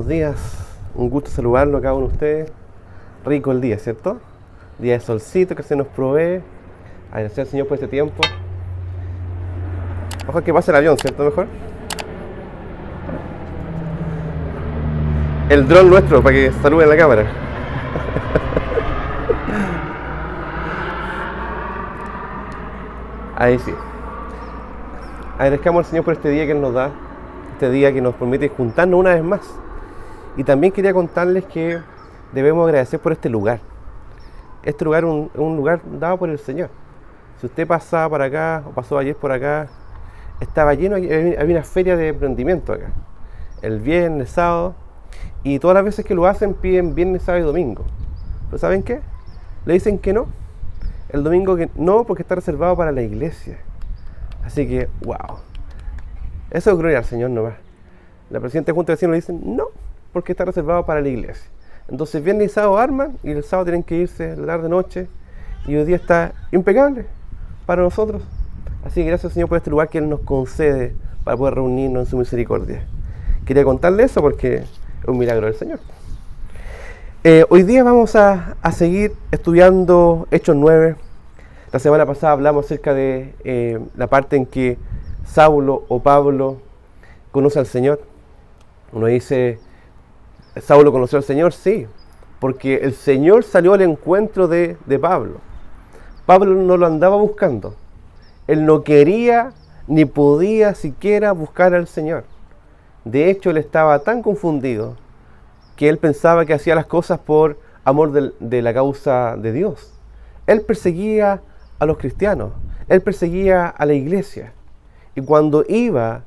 días, un gusto saludarlo a cada uno de ustedes. Rico el día, ¿cierto? Día de solcito que se nos provee. Agradecer al Señor por este tiempo. Ojalá que pase el avión, ¿cierto? Mejor. El dron nuestro, para que saluden la cámara. Ahí sí. Agradezcamos al Señor por este día que Él nos da, este día que nos permite juntarnos una vez más. Y también quería contarles que debemos agradecer por este lugar. Este lugar es un lugar dado por el Señor. Si usted pasaba por acá, o pasó ayer por acá, estaba lleno, había una feria de emprendimiento acá. El viernes, el sábado, y todas las veces que lo hacen piden viernes, sábado y domingo. ¿Pero saben qué? Le dicen que no. El domingo que no, porque está reservado para la iglesia. Así que, wow. Eso es gloria al Señor nomás. La presidenta de Junta de Vecinos le dicen no, porque está reservado para la iglesia. Entonces viernes y sábado arman, y el sábado tienen que irse la tarde noche, y hoy día está impecable para nosotros. Así que gracias al Señor por este lugar que Él nos concede para poder reunirnos en su misericordia. Quería contarle eso porque es un milagro del Señor. Hoy día vamos a seguir estudiando Hechos 9. La semana pasada hablamos acerca de la parte en que Saulo o Pablo conoce al Señor. Uno dice, ¿Saulo conoció al Señor? Sí, porque el Señor salió al encuentro de Pablo. Pablo no lo andaba buscando. Él no quería ni podía siquiera buscar al Señor. De hecho, él estaba tan confundido que él pensaba que hacía las cosas por amor de la causa de Dios. Él perseguía a los cristianos, él perseguía a la iglesia. Y cuando iba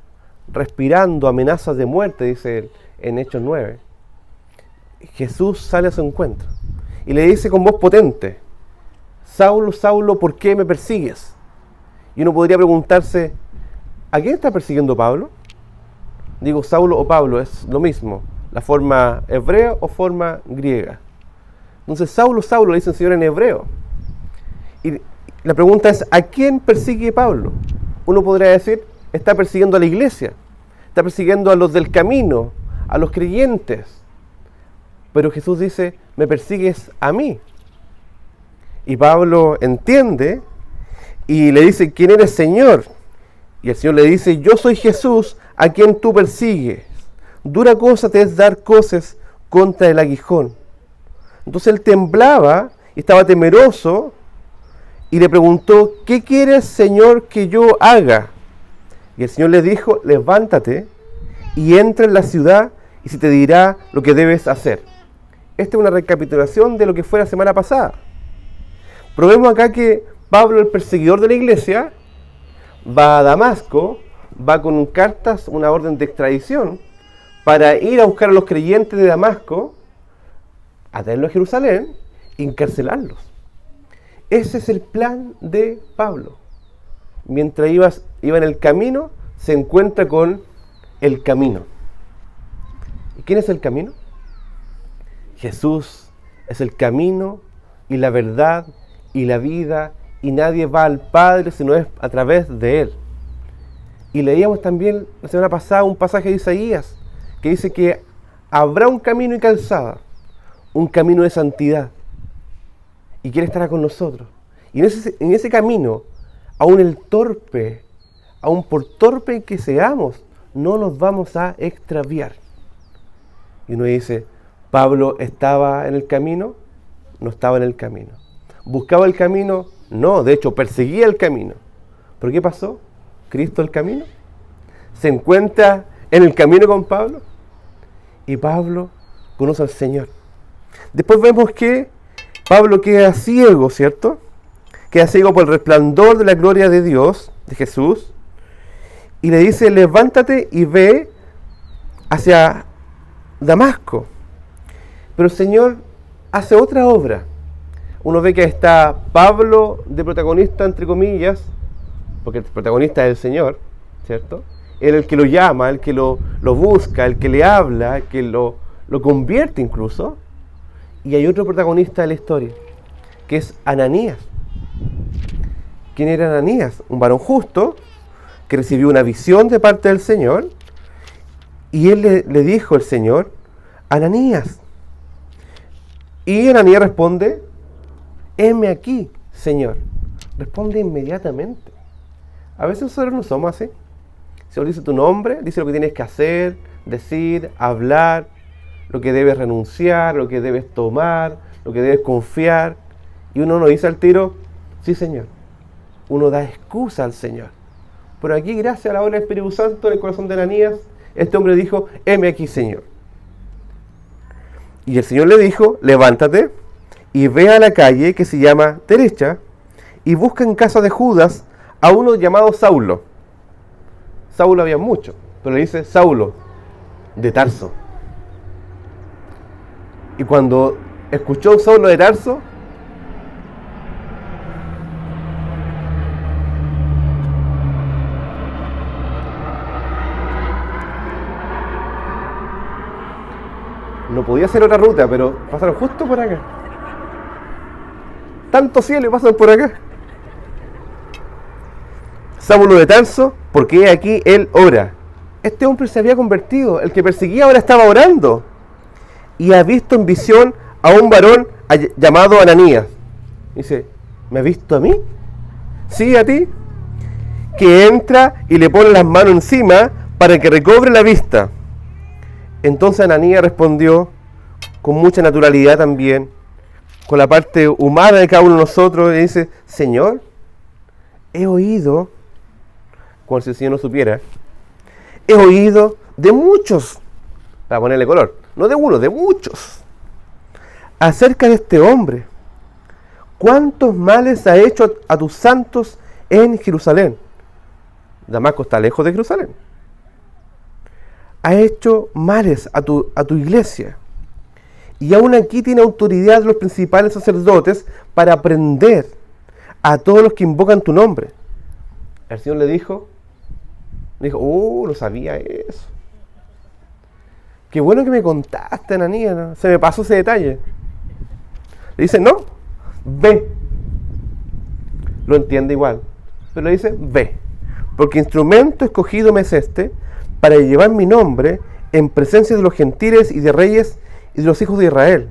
respirando amenazas de muerte, dice él en Hechos 9, Jesús sale a su encuentro y le dice con voz potente, Saulo, Saulo, ¿por qué me persigues? Y uno podría preguntarse, ¿a quién está persiguiendo Pablo? Digo, Saulo o Pablo, es lo mismo, la forma hebrea o forma griega. Entonces, Saulo, Saulo, le dice el Señor en hebreo. Y la pregunta es, ¿a quién persigue Pablo? Uno podría decir, está persiguiendo a la iglesia, está persiguiendo a los del camino, a los creyentes. Pero Jesús dice, me persigues a mí. Y Pablo entiende y le dice, ¿quién eres, Señor? Y el Señor le dice, yo soy Jesús a quien tú persigues. Dura cosa te es dar coces contra el aguijón. Entonces él temblaba y estaba temeroso y le preguntó, ¿qué quieres, Señor, que yo haga? Y el Señor le dijo, levántate y entra en la ciudad y se te dirá lo que debes hacer. Esta es una recapitulación de lo que fue la semana pasada. Pero vemos acá que Pablo, el perseguidor de la iglesia, va a Damasco, va con cartas, una orden de extradición, para ir a buscar a los creyentes de Damasco, a traerlos a Jerusalén y encarcelarlos. Ese es el plan de Pablo. Mientras iba en el camino, se encuentra con el camino. ¿Y quién es el camino? Jesús es el camino y la verdad y la vida, y nadie va al Padre sino es a través de Él. Y leíamos también la semana pasada un pasaje de Isaías que dice que habrá un camino y calzada, un camino de santidad, y quiere estar con nosotros. Y en ese camino, aún el torpe, aún por torpe que seamos, no nos vamos a extraviar. Y uno dice, ¿Pablo estaba en el camino? No estaba en el camino. ¿Buscaba el camino? No, de hecho, perseguía el camino. ¿Pero qué pasó? ¿Cristo el camino? ¿Se encuentra en el camino con Pablo? Y Pablo conoce al Señor. Después vemos que Pablo queda ciego, ¿cierto? Queda ciego por el resplandor de la gloria de Dios, de Jesús. Y le dice, levántate y ve hacia Damasco. Pero el Señor hace otra obra. Uno ve que está Pablo de protagonista, entre comillas, porque el protagonista es el Señor, ¿cierto? Él es el que lo llama, el que lo busca, el que le habla, el que lo convierte incluso. Y hay otro protagonista de la historia, que es Ananías. ¿Quién era Ananías? Un varón justo, que recibió una visión de parte del Señor, y él le dijo al Señor, Ananías. Y Ananías responde, heme aquí, Señor. Responde inmediatamente. A veces nosotros no somos así. Señor dice tu nombre, dice lo que tienes que hacer, decir, hablar, lo que debes renunciar, lo que debes tomar, lo que debes confiar. Y uno no dice al tiro, sí Señor. Uno da excusa al Señor. Pero aquí, gracias a la obra del Espíritu Santo en el corazón de Ananías, este hombre dijo, heme aquí, Señor. Y el Señor le dijo, levántate y ve a la calle que se llama Derecha y busca en casa de Judas a uno llamado Saulo. Saulo había mucho, pero le dice Saulo, de Tarso. Y cuando escuchó Saulo de Tarso, no podía hacer otra ruta, pero pasaron justo por acá. Tanto cielo y pasan por acá. Saulo de Tarso, porque aquí él ora. Este hombre se había convertido, el que perseguía ahora estaba orando. Y ha visto en visión a un varón llamado Ananías. Dice, ¿me has visto a mí? Sí, a ti. Que entra y le pone las manos encima para que recobre la vista. Entonces Ananías respondió con mucha naturalidad también, con la parte humana de cada uno de nosotros, y dice, Señor, he oído, como si el Señor no supiera, he oído de muchos, para ponerle color, no de uno, de muchos, acerca de este hombre. ¿Cuántos males ha hecho a tus santos en Jerusalén? Damasco está lejos de Jerusalén. Ha hecho males a tu iglesia. Y aún aquí tiene autoridad de los principales sacerdotes para prender a todos los que invocan tu nombre. El Señor le dijo, no sabía eso. Qué bueno que me contaste, Ananías, ¿no? Se me pasó ese detalle. Le dice, no, ve. Lo entiende igual, pero le dice, ve. Porque instrumento escogido me es este, para llevar mi nombre en presencia de los gentiles y de reyes y de los hijos de Israel,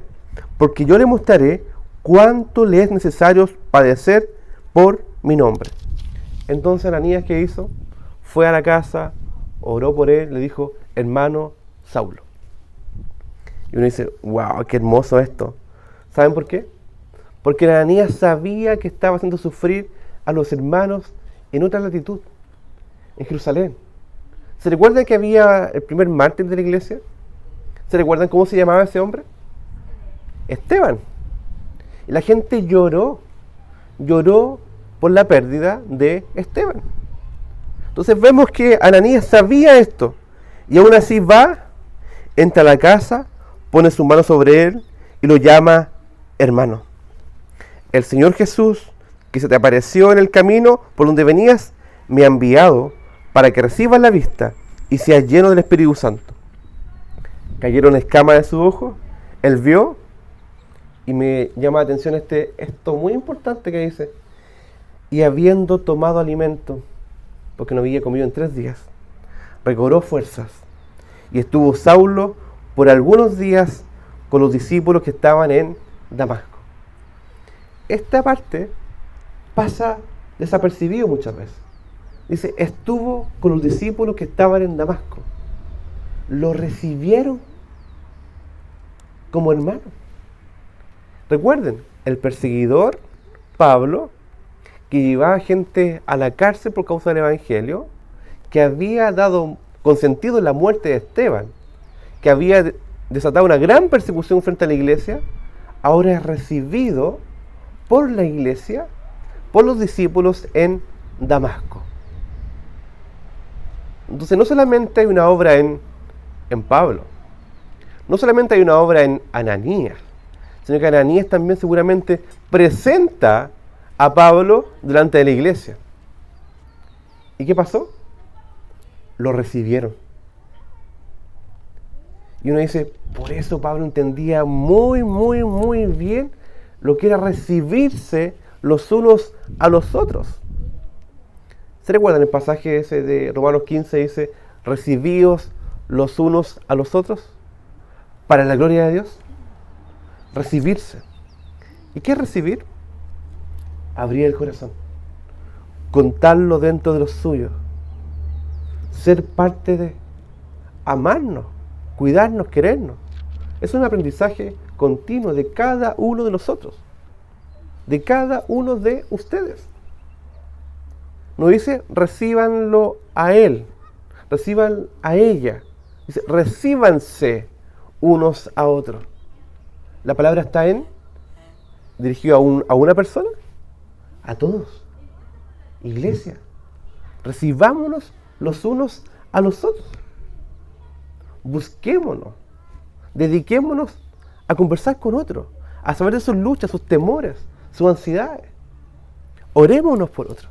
porque yo le mostraré cuánto le es necesario padecer por mi nombre. Entonces Ananías, ¿qué hizo? Fue a la casa, oró por él, le dijo, hermano Saulo. Y uno dice, wow, qué hermoso esto. ¿Saben por qué? Porque Ananías sabía que estaba haciendo sufrir a los hermanos en otra latitud, en Jerusalén. ¿Se recuerda que había el primer mártir de la iglesia? ¿Se recuerdan cómo se llamaba ese hombre? Esteban. Y la gente lloró por la pérdida de Esteban. Entonces vemos que Ananías sabía esto, y aún así va, entra a la casa, pone su mano sobre él y lo llama hermano. El Señor Jesús, que se te apareció en el camino por donde venías, me ha enviado para que recibas la vista y seas lleno del Espíritu Santo. Cayeron escamas de su ojo, él vio, y me llama la atención esto muy importante que dice, y habiendo tomado alimento, porque no había comido en 3 días, recobró fuerzas, y estuvo Saulo por algunos días con los discípulos que estaban en Damasco. Esta parte pasa desapercibido muchas veces. Dice, estuvo con los discípulos que estaban en Damasco. Lo recibieron como hermano. Recuerden, el perseguidor Pablo, que llevaba gente a la cárcel por causa del Evangelio, que había dado consentido en la muerte de Esteban, que había desatado una gran persecución frente a la iglesia, ahora es recibido por la iglesia, por los discípulos en Damasco. Entonces no solamente hay una obra en Pablo, no solamente hay una obra en Ananías, sino que Ananías también seguramente presenta a Pablo delante de la iglesia. ¿Y qué pasó? Lo recibieron. Y uno dice, por eso Pablo entendía muy bien lo que era recibirse los unos a los otros. ¿Se recuerdan el pasaje ese de Romanos 15? Dice, recibíos los unos a los otros. para la gloria de Dios. Recibirse. ¿Y qué es recibir? Abrir el corazón, contarlo dentro de los suyos, ser parte de, amarnos, cuidarnos, querernos. Es un aprendizaje continuo de cada uno de nosotros, de cada uno de ustedes. Nos dice, recíbanlo a él, reciban a ella. Dice, recíbanse unos a otros. La palabra está dirigido a una persona, a todos. Iglesia, recibámonos los unos a los otros. Busquémonos, dediquémonos a conversar con otros, a saber de sus luchas, sus temores, sus ansiedades. Orémonos por otros.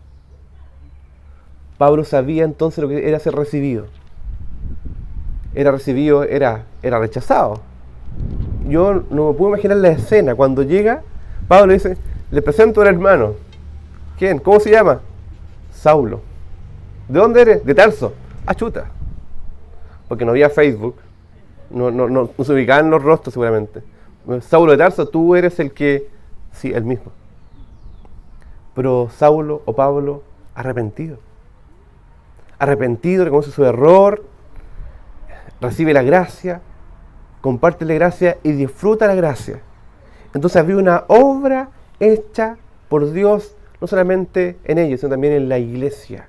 Pablo sabía entonces lo que era ser recibido. Era recibido, era rechazado. Yo no me puedo imaginar la escena. Cuando llega, Pablo dice, le presento al hermano. ¿Quién? ¿Cómo se llama? Saulo. ¿De dónde eres? De Tarso. Ah, chuta. Porque no había Facebook. No se ubicaban los rostros seguramente. Saulo de Tarso, tú eres el que... Sí, el mismo. Pero Saulo o Pablo, arrepentido. Arrepentido, reconoce su error, recibe la gracia, comparte la gracia y disfruta la gracia. Entonces había una obra hecha por Dios, no solamente en ellos, sino también en la iglesia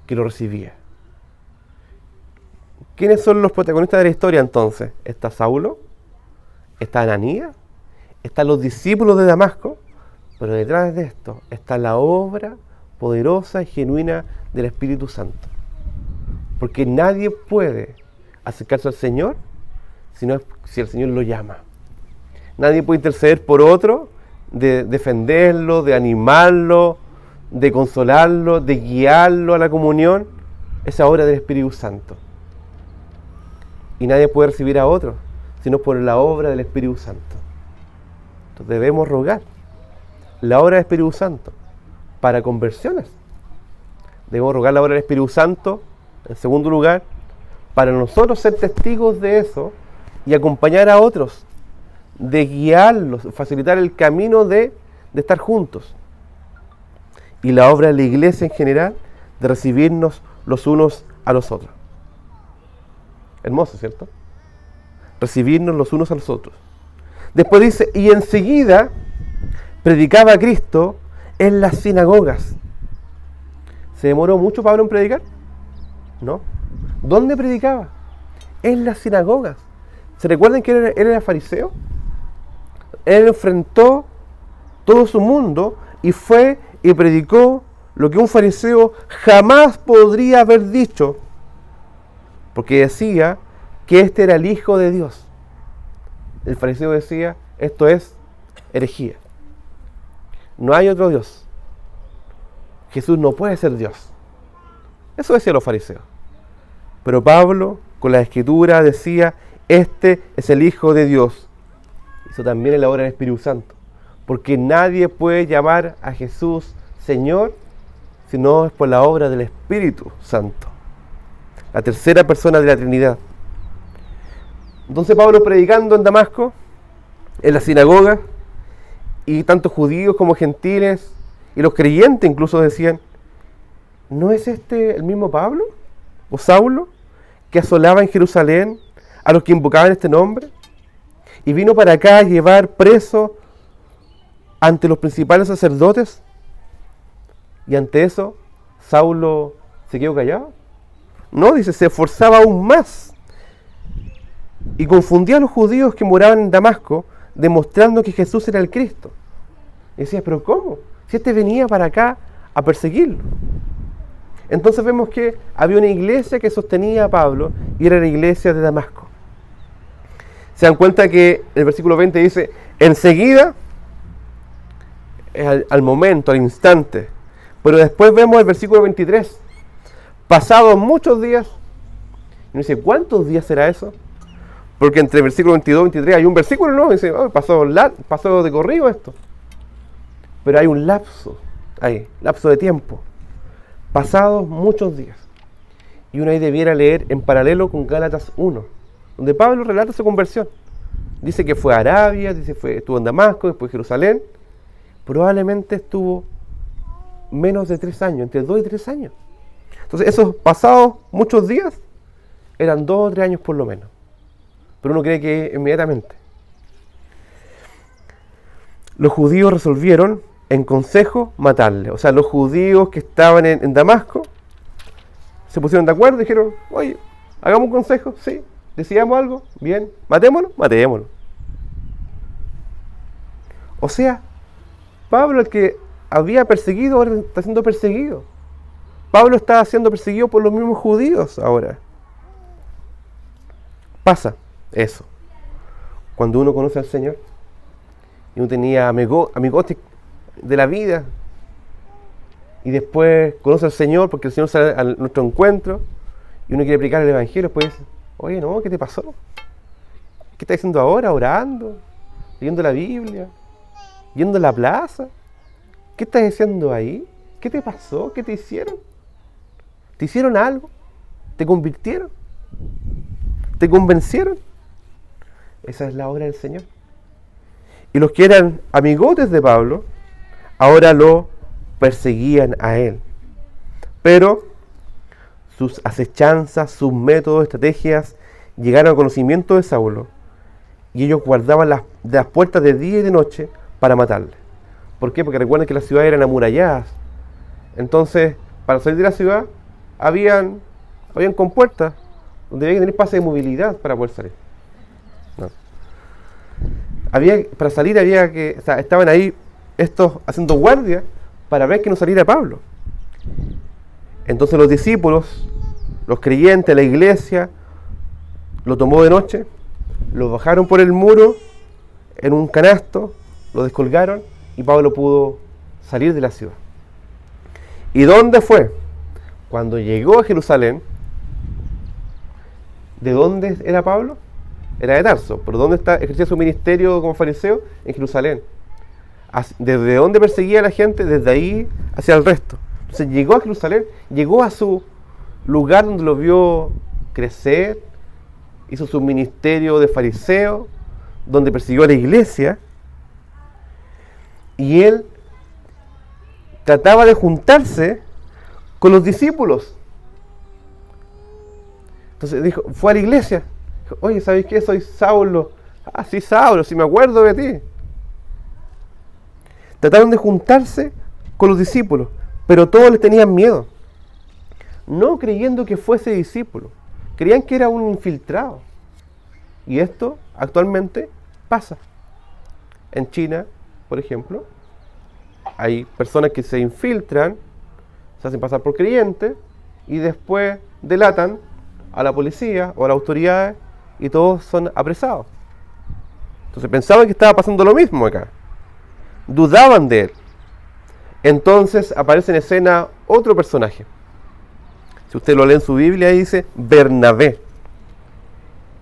que lo recibía. ¿Quiénes son los protagonistas de la historia entonces? Está Saulo, está Ananías, están los discípulos de Damasco, pero detrás de esto está la obra poderosa y genuina del Espíritu Santo. Porque nadie puede acercarse al Señor si el Señor lo llama. Nadie puede interceder por otro, de defenderlo, de animarlo, de consolarlo, de guiarlo a la comunión. Esa obra del Espíritu Santo. Y nadie puede recibir a otro sino por la obra del Espíritu Santo. Entonces debemos rogar la obra del Espíritu Santo para conversiones. Debemos rogar la obra del Espíritu Santo, en segundo lugar, para nosotros ser testigos de eso y acompañar a otros, de guiarlos, facilitar el camino de estar juntos. Y la obra de la iglesia en general, de recibirnos los unos a los otros. Hermoso, ¿cierto? Recibirnos los unos a los otros. Después dice, y enseguida predicaba a Cristo en las sinagogas. ¿Se demoró mucho Pablo en predicar? No. ¿Dónde predicaba? En las sinagogas. ¿Se recuerdan que él era fariseo? Él enfrentó todo su mundo y fue y predicó lo que un fariseo jamás podría haber dicho, porque decía que este era el Hijo de Dios. El fariseo decía, esto es herejía. No hay otro Dios. Jesús no puede ser Dios. Eso decían los fariseos. Pero Pablo, con la Escritura, decía, este es el Hijo de Dios. Eso también es la obra del Espíritu Santo. Porque nadie puede llamar a Jesús Señor si no es por la obra del Espíritu Santo. La tercera persona de la Trinidad. Entonces Pablo predicando en Damasco, en la sinagoga, y tanto judíos como gentiles, y los creyentes incluso decían, ¿no es este el mismo Pablo o Saulo que asolaba en Jerusalén a los que invocaban este nombre? Y vino para acá a llevar preso ante los principales sacerdotes. Y ante eso, Saulo se quedó callado. No, dice, se esforzaba aún más. Y confundía a los judíos que moraban en Damasco, demostrando que Jesús era el Cristo. Y decía, ¿pero cómo? Si este venía para acá a perseguirlo. Entonces vemos que había una iglesia que sostenía a Pablo, y era la iglesia de Damasco. Se dan cuenta que el versículo 20 dice, enseguida, al momento, al instante. Pero después vemos el versículo 23, pasados muchos días. Y uno dice, ¿cuántos días será eso? Porque entre el versículo 22 y 23 hay un versículo, ¿no? Y dice, oh, pasó de corrido esto. Pero hay un lapso de tiempo. Pasados muchos días. Y uno ahí debiera leer en paralelo con Gálatas 1. donde Pablo relata su conversión. Dice que fue a Arabia, dice que estuvo en Damasco, después Jerusalén. Probablemente estuvo menos de 3 años, entre 2 y 3 años. Entonces, esos pasados muchos días eran 2 o 3 años por lo menos. Pero uno cree que inmediatamente. Los judíos resolvieron en consejo matarle. O sea, los judíos que estaban en Damasco se pusieron de acuerdo y dijeron, oye, hagamos un consejo, sí, decidamos algo, bien, matémoslo. O sea, Pablo, el que había perseguido, ahora está siendo perseguido. Pablo está siendo perseguido por los mismos judíos ahora. Pasa eso. Cuando uno conoce al Señor, y uno tenía amigotes de la vida, y después conoce al Señor porque el Señor sale a nuestro encuentro, y uno quiere predicar el Evangelio, después dice, oye, no, ¿qué te pasó? ¿Qué estás haciendo ahora? ¿Orando? ¿Leyendo la Biblia? ¿Yendo a la plaza? ¿Qué estás haciendo ahí? ¿Qué te pasó? ¿Qué te hicieron? ¿Te hicieron algo? ¿Te convirtieron? ¿Te convencieron? Esa es la obra del Señor. Y los que eran amigotes de Pablo, ahora lo perseguían a él. Pero sus acechanzas, sus métodos, estrategias, llegaron al conocimiento de Saulo. Y ellos guardaban las puertas de día y de noche para matarle. ¿Por qué? Porque recuerden que las ciudades eran amuralladas. Entonces, para salir de la ciudad, habían compuertas donde había que tener pase de movilidad para poder salir. No. Para salir estaban ahí estos haciendo guardia para ver que no saliera Pablo. Entonces los discípulos, los creyentes, la iglesia, lo tomó de noche, lo bajaron por el muro en un canasto, lo descolgaron y Pablo pudo salir de la ciudad. ¿Y dónde fue? Cuando llegó a Jerusalén. ¿De dónde era Pablo? Era de Tarso. ¿Pero dónde ejercía su ministerio como fariseo? En Jerusalén. ¿Desde dónde perseguía a la gente? Desde ahí hacia el resto. Entonces llegó a Jerusalén, llegó a su lugar donde lo vio crecer, hizo su ministerio de fariseo, donde persiguió a la iglesia, y él trataba de juntarse con los discípulos. Entonces fue a la iglesia, dijo, oye, ¿sabes qué? Soy Saulo. Ah, sí, Saulo, sí me acuerdo de ti. Trataron de juntarse con los discípulos, pero todos les tenían miedo, no creyendo que fuese discípulo, creían que era un infiltrado. Y esto actualmente pasa. En China, por ejemplo, hay personas que se infiltran, se hacen pasar por creyentes y después delatan a la policía o a las autoridades y todos son apresados. Entonces pensaban que estaba pasando lo mismo acá. Dudaban de él. Entonces aparece en escena otro personaje. Si usted lo lee en su Biblia, ahí dice Bernabé.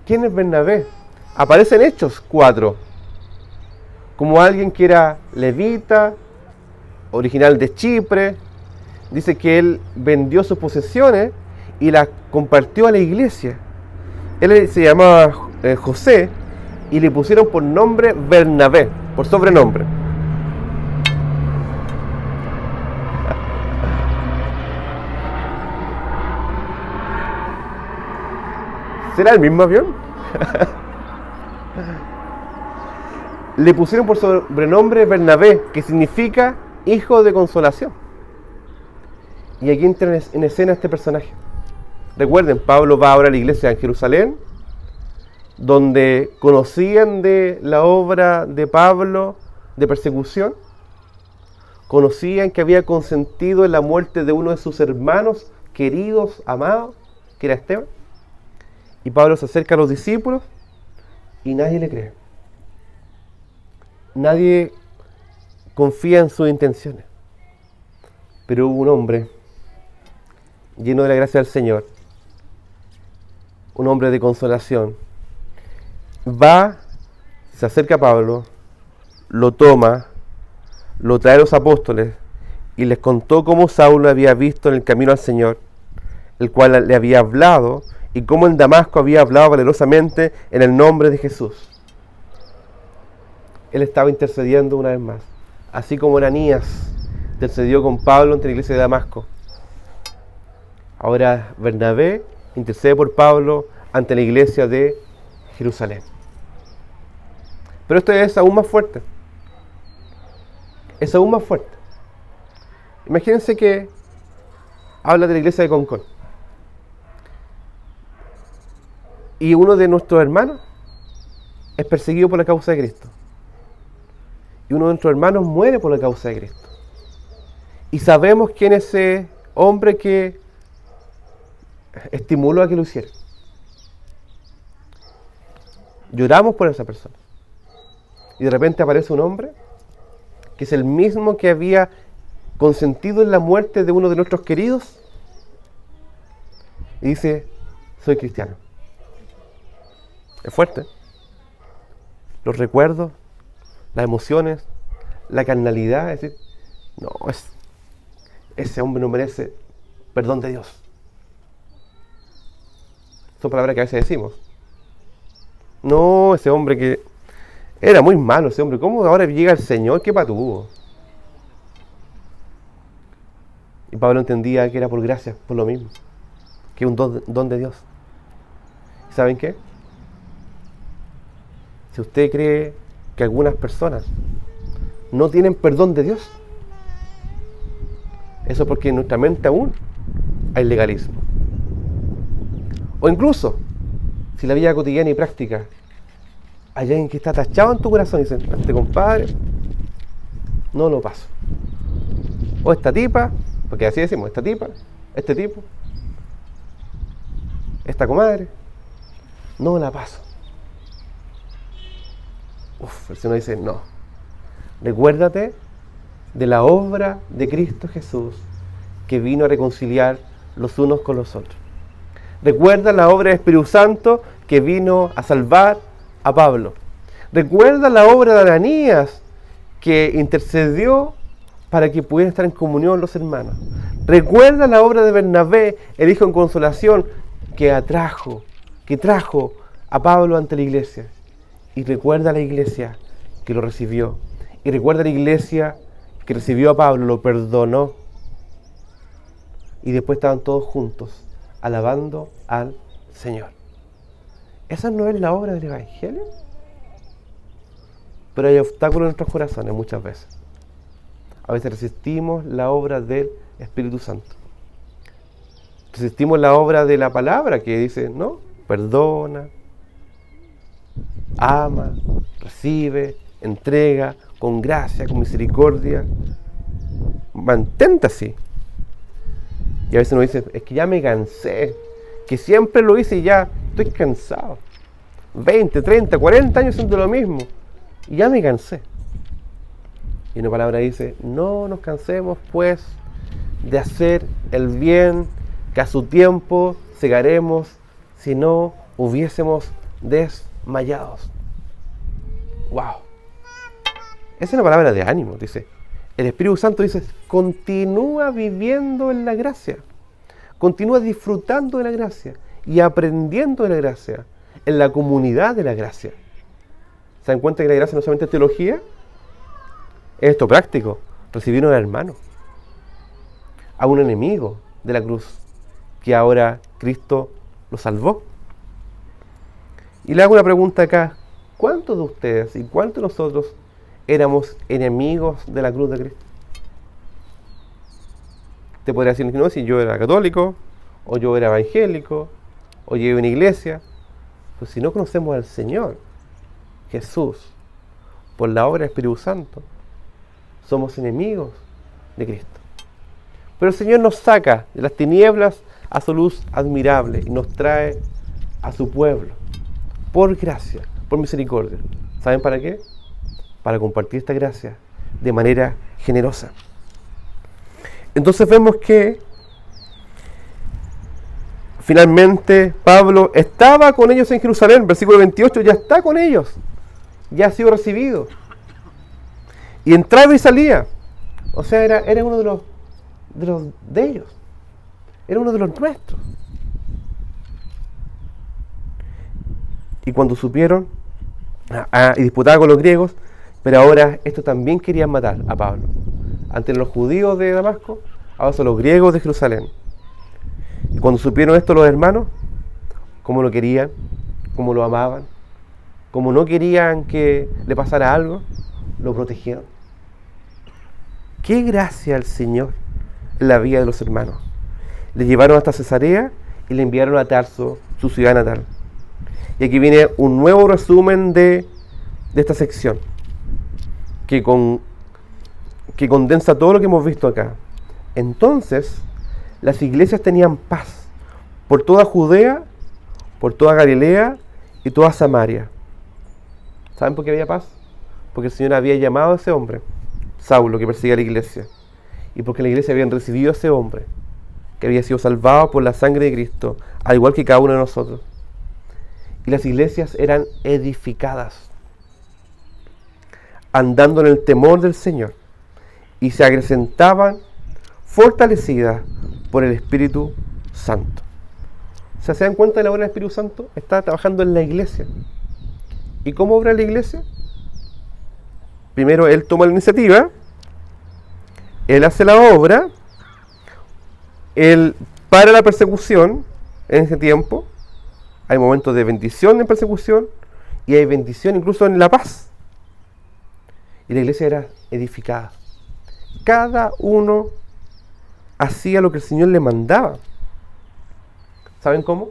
¿Quién es Bernabé? Aparece en Hechos 4 como alguien que era levita, original de Chipre. Dice que él vendió sus posesiones y las compartió a la iglesia. Él se llamaba José y le pusieron por nombre Bernabé, por sobrenombre. ¿Será el mismo avión? Le pusieron por sobrenombre Bernabé, que significa hijo de consolación. Y aquí entra en escena este personaje. Recuerden, Pablo va ahora a la iglesia en Jerusalén, donde conocían de la obra de Pablo de persecución, conocían que había consentido en la muerte de uno de sus hermanos queridos, amados, que era Esteban. Y Pablo se acerca a los discípulos y nadie le cree. Nadie confía en sus intenciones. Pero hubo un hombre lleno de la gracia del Señor, un hombre de consolación, se acerca a Pablo, lo toma, lo trae a los apóstoles y les contó cómo Saulo había visto en el camino al Señor, el cual le había hablado y cómo en Damasco había hablado valerosamente en el nombre de Jesús. Él estaba intercediendo una vez más, así como Ananías intercedió con Pablo ante la iglesia de Damasco. Ahora Bernabé intercede por Pablo ante la iglesia de Jerusalén. Pero esto es aún más fuerte. Es aún más fuerte. Imagínense que habla de la iglesia de Concón. Y uno de nuestros hermanos es perseguido por la causa de Cristo. Y uno de nuestros hermanos muere por la causa de Cristo. Y sabemos quién es ese hombre que estimuló a que lo hiciera. Lloramos por esa persona. Y de repente aparece un hombre que es el mismo que había consentido en la muerte de uno de nuestros queridos. Y dice, soy cristiano. Es fuerte. Los recuerdos, las emociones, la carnalidad, es decir, no, ese hombre no merece perdón de Dios. Son palabras que a veces decimos. No, ese hombre que era muy malo, ese hombre, ¿cómo ahora llega el Señor? ¡Qué patudo! Y Pablo entendía que era por gracia, por lo mismo, que un don de Dios. ¿Saben qué? Si usted cree que algunas personas no tienen perdón de Dios, eso es porque en nuestra mente aún hay legalismo. O incluso, si la vida cotidiana y práctica hay alguien que está tachado en tu corazón y dice, este compadre, no lo paso. O esta tipa, porque así decimos, esta tipa, este tipo, esta comadre, no la paso. El Señor dice, no. Recuérdate de la obra de Cristo Jesús, que vino a reconciliar los unos con los otros. Recuerda la obra del Espíritu Santo, que vino a salvar a Pablo. Recuerda la obra de Ananías, que intercedió para que pudieran estar en comunión los hermanos. Recuerda la obra de Bernabé, el hijo en consolación, que trajo a Pablo ante la iglesia. Y recuerda a la iglesia que lo recibió. Y recuerda a la iglesia que recibió a Pablo, lo perdonó. Y después estaban todos juntos, alabando al Señor. ¿Esa no es la obra del Evangelio? Pero hay obstáculos en nuestros corazones muchas veces. A veces resistimos la obra del Espíritu Santo. Resistimos la obra de la palabra que dice, no, perdona, ama, recibe, entrega, con gracia, con misericordia. Mantente así. Y a veces uno dice, es que ya me cansé, que siempre lo hice y ya estoy cansado. 20, 30, 40 años haciendo lo mismo. Y ya me cansé. Y una palabra dice, no nos cansemos pues de hacer el bien, que a su tiempo segaremos si no hubiésemos desmayados. ¡Wow! Esa es una palabra de ánimo, dice. El Espíritu Santo dice, continúa viviendo en la gracia. Continúa disfrutando de la gracia y aprendiendo de la gracia, en la comunidad de la gracia. ¿Se dan cuenta que la gracia no solamente es teología? Es esto práctico, recibir a un hermano, a un enemigo de la cruz, que ahora Cristo lo salvó. Y le hago una pregunta acá, ¿cuántos de ustedes y cuántos de nosotros éramos enemigos de la cruz de Cristo? Te podría decir, no, si yo era católico, o yo era evangélico, o yo iba a una iglesia. Pues si no conocemos al Señor Jesús por la obra del Espíritu Santo, somos enemigos de Cristo. Pero el Señor nos saca de las tinieblas a su luz admirable y nos trae a su pueblo por gracia, por misericordia. ¿Saben para qué? Para compartir esta gracia de manera generosa. Entonces vemos que finalmente Pablo estaba con ellos en Jerusalén, versículo 28, ya está con ellos, ya ha sido recibido. Y entraba y salía. O sea, era uno de ellos. Era uno de los nuestros. Y cuando supieron, y disputaba con los griegos, pero ahora estos también querían matar a Pablo. Antes los judíos de Damasco, ahora son los griegos de Jerusalén. Y cuando supieron esto los hermanos, cómo lo querían, cómo lo amaban, cómo no querían que le pasara algo, lo protegieron. ¡Qué gracia al Señor en la vida de los hermanos! Le llevaron hasta Cesarea y le enviaron a Tarso, su ciudad natal. Y aquí viene un nuevo resumen de esta sección, que condensa todo lo que hemos visto acá. Entonces, las iglesias tenían paz por toda Judea, por toda Galilea y toda Samaria. ¿Saben por qué había paz? Porque el Señor había llamado a ese hombre, Saulo, que perseguía a la iglesia, y porque la iglesia habían recibido a ese hombre, que había sido salvado por la sangre de Cristo, al igual que cada uno de nosotros. Y las iglesias eran edificadas, andando en el temor del Señor, y se acrecentaban fortalecidas por el Espíritu Santo. O sea, ¿se dan cuenta de la obra del Espíritu Santo? Está trabajando en la iglesia. ¿Y cómo obra la iglesia? Primero Él toma la iniciativa, Él hace la obra, Él para la persecución en ese tiempo. Hay momentos de bendición en persecución y hay bendición incluso en la paz. Y la iglesia era edificada. Cada uno hacía lo que el Señor le mandaba. ¿Saben cómo?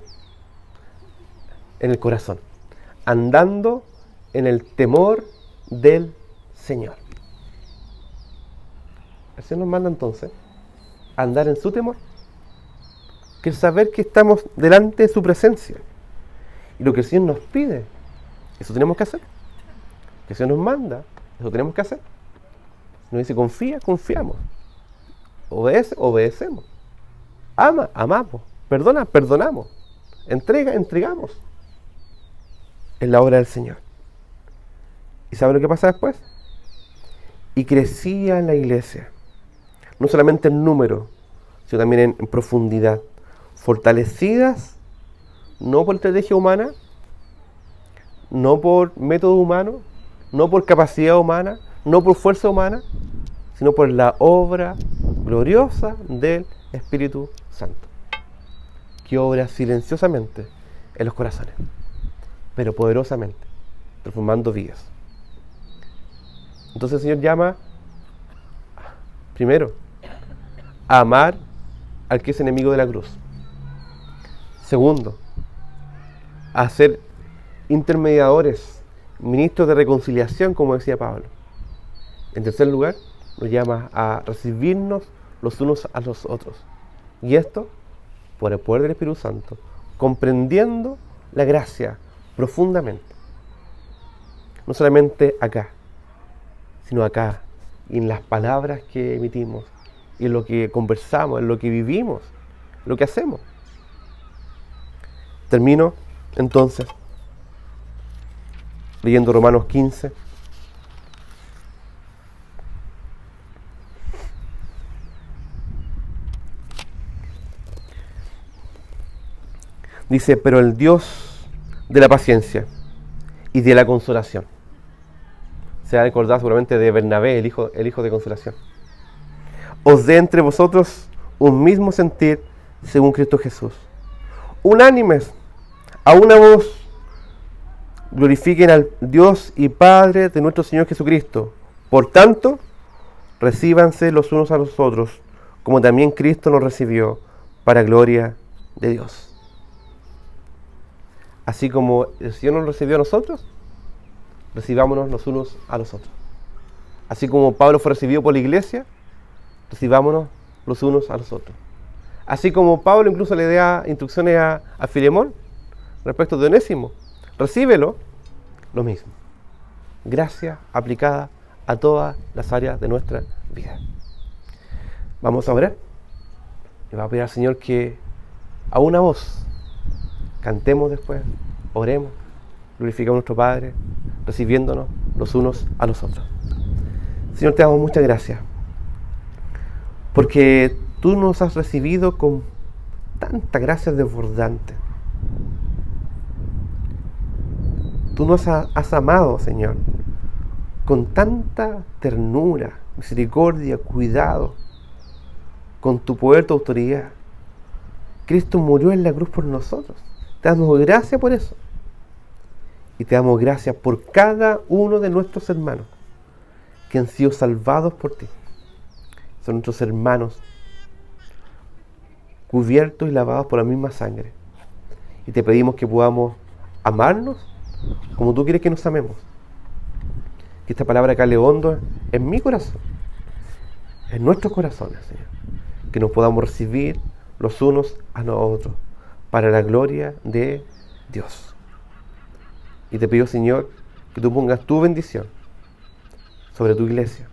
En el corazón, andando en el temor del Señor. El Señor nos manda entonces a andar en su temor, que el saber que estamos delante de su presencia. Y lo que el Señor nos pide, eso tenemos que hacer. Que el Señor nos manda, eso tenemos que hacer. Nos dice confía, confiamos. Obedece, obedecemos. Ama, amamos. Perdona, perdonamos. Entrega, entregamos. Es la obra del Señor. ¿Y saben lo que pasa después? Y crecía en la iglesia, no solamente en número, sino también en profundidad, fortalecidas no por estrategia humana, no por método humano, no por capacidad humana, no por fuerza humana, sino por la obra gloriosa del Espíritu Santo, que obra silenciosamente en los corazones, pero poderosamente, transformando vidas. Entonces el Señor llama, primero, a amar al que es enemigo de la cruz. Segundo, a ser intermediadores, ministros de reconciliación, como decía Pablo. En tercer lugar, nos llama a recibirnos los unos a los otros. Y esto, por el poder del Espíritu Santo, comprendiendo la gracia profundamente. No solamente acá, sino acá, y en las palabras que emitimos, y en lo que conversamos, en lo que vivimos, lo que hacemos. Termino entonces leyendo Romanos 15. Dice, pero el Dios de la paciencia y de la consolación. Se ha recordado seguramente de Bernabé, el hijo de consolación. Os dé entre vosotros un mismo sentir según Cristo Jesús. Unánimes, a una voz, glorifiquen al Dios y Padre de nuestro Señor Jesucristo. Por tanto, recíbanse los unos a los otros, como también Cristo nos recibió, para gloria de Dios. Así como el Señor nos recibió a nosotros, recibámonos los unos a los otros. Así como Pablo fue recibido por la iglesia, recibámonos los unos a los otros. Así como Pablo incluso le da instrucciones a Filemón respecto de Onésimo, recíbelo, lo mismo. Gracia aplicada a todas las áreas de nuestra vida. Vamos a orar. Le va a pedir al Señor que a una voz cantemos después, oremos, glorificamos a nuestro Padre, recibiéndonos los unos a los otros. Señor, te damos muchas gracias, porque tú nos has recibido con tanta gracia desbordante. Tú nos has amado, Señor, con tanta ternura, misericordia, cuidado, con tu poder, tu autoridad. Cristo murió en la cruz por nosotros. Te damos gracias por eso. Y te damos gracias por cada uno de nuestros hermanos que han sido salvados por ti. Son nuestros hermanos cubiertos y lavados por la misma sangre. Y te pedimos que podamos amarnos como tú quieres que nos amemos. Que esta palabra cale hondo en mi corazón, en nuestros corazones, Señor. Que nos podamos recibir los unos a los otros para la gloria de Dios. Y te pido, Señor, que tú pongas tu bendición sobre tu iglesia,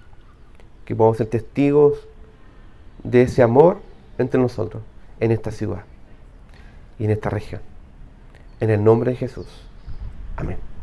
que podamos ser testigos de ese amor entre nosotros en esta ciudad y en esta región. En el nombre de Jesús. Amén.